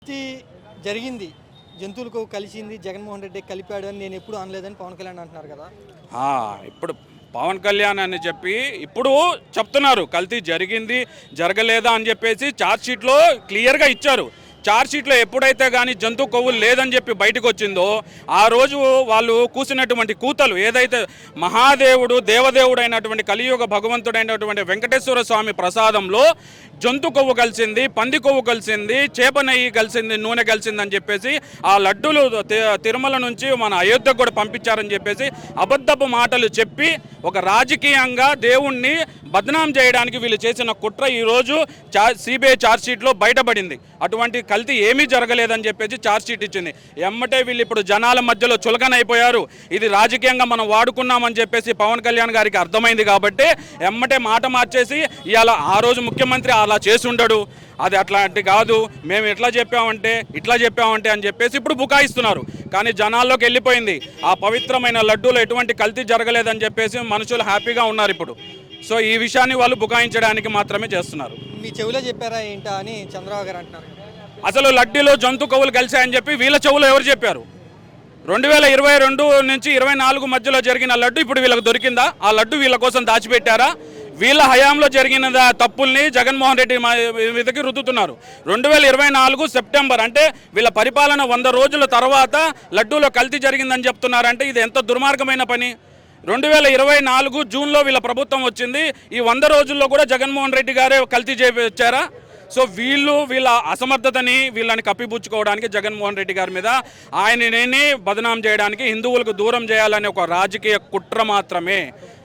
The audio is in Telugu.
ఇది జరిగింది. జంతువులకు కలిసింది జగన్మోహన్ రెడ్డి కలిపాడు అని నేను ఎప్పుడు అనలేదని పవన్ కళ్యాణ్ అంటున్నారు కదా! ఆ, ఇప్పుడు పవన్ కళ్యాణ్ అని చెప్పి ఇప్పుడు చెప్తున్నారు కల్తీ జరిగింది జరగలేదా అని చెప్పేసి ఛార్జ్ షీట్లో క్లియర్గా ఇచ్చారు. ఛార్జ్ షీట్లో ఎప్పుడైతే కానీ జంతు కొవ్వులు లేదని చెప్పి బయటకు వచ్చిందో ఆ రోజు వాళ్ళు కూసినటువంటి కూతలు ఏదైతే మహాదేవుడు దేవదేవుడు అయినటువంటి కలియుగ భగవంతుడైనటువంటి వెంకటేశ్వర స్వామి ప్రసాదంలో జంతు కొవ్వు కలిసింది, పంది కొవ్వు కలిసింది, చేప నెయ్యి కలిసింది, నూనె కలిసిందని చెప్పేసి ఆ లడ్డూలు తిరుమల నుంచి మన అయోధ్యకు కూడా పంపించారని చెప్పేసి అబద్ధపు మాటలు చెప్పి ఒక రాజకీయంగా దేవుణ్ణి బదనాం చేయడానికి వీళ్ళు చేసిన కుట్ర ఈరోజు సిబిఐ ఛార్జ్ షీట్లో బయటపడింది. అటువంటి కల్తీ ఏమీ జరగలేదని చెప్పేసి ఛార్జ్ షీట్ ఇచ్చింది. ఎమ్మటే వీళ్ళు ఇప్పుడు జనాల మధ్యలో చులకనైపోయారు. ఇది రాజకీయంగా మనం వాడుకున్నామని చెప్పేసి పవన్ కళ్యాణ్ గారికి అర్థమైంది కాబట్టి ఎమ్మటే మాట మార్చేసి ఇవాళ ఆ రోజు ముఖ్యమంత్రి అలా చేసి ఉండడు, అది అట్లాంటి కాదు, మేము ఇట్లా చెప్పామంటే అని చెప్పేసి ఇప్పుడు బుకాయిస్తున్నారు. కానీ జనాల్లోకి వెళ్ళిపోయింది ఆ పవిత్రమైన లడ్డూలో ఎటువంటి కల్తీ జరగలేదని చెప్పేసి మనుషులు హ్యాపీగా ఉన్నారు ఇప్పుడు. సో ఈ విషయాన్ని వాళ్ళు బుకాయించడానికి మాత్రమే చేస్తున్నారు. మీ చెవిలో చెప్పారా ఏంటా అని చంద్రబాబు గారు అంటున్నారు. అసలు లడ్డూలో జంతు కొవ్వులు కలిశాయని చెప్పి వీళ్ళ చెవులో ఎవరు చెప్పారు? 2022 నుంచి 24 మధ్యలో జరిగిన లడ్డు ఇప్పుడు వీళ్ళకి దొరికిందా? ఆ లడ్డు వీళ్ళ కోసం దాచిపెట్టారా? వీళ్ళ హయాంలో జరిగిన తప్పుల్ని జగన్మోహన్ రెడ్డి మీదకి రుద్దుతున్నారు. 2024 సెప్టెంబర్ అంటే వీళ్ళ పరిపాలన 100 రోజుల తర్వాత లడ్డూలో కల్తీ జరిగిందని చెప్తున్నారంటే ఇది ఎంత దుర్మార్గమైన పని. 2024 జూన్లో వీళ్ళ ప్రభుత్వం వచ్చింది. ఈ 100 రోజుల్లో కూడా జగన్మోహన్ రెడ్డి గారే కల్తీ చేయించారా? సో వీళ్ళ అసమర్థతని వీళ్ళని కప్పిపుచ్చుకోవడానికి జగన్మోహన్ రెడ్డి గారి మీద ఆయనని బదనాం చేయడానికి హిందువులకు దూరం చేయాలనే ఒక రాజకీయ కుట్ర మాత్రమే.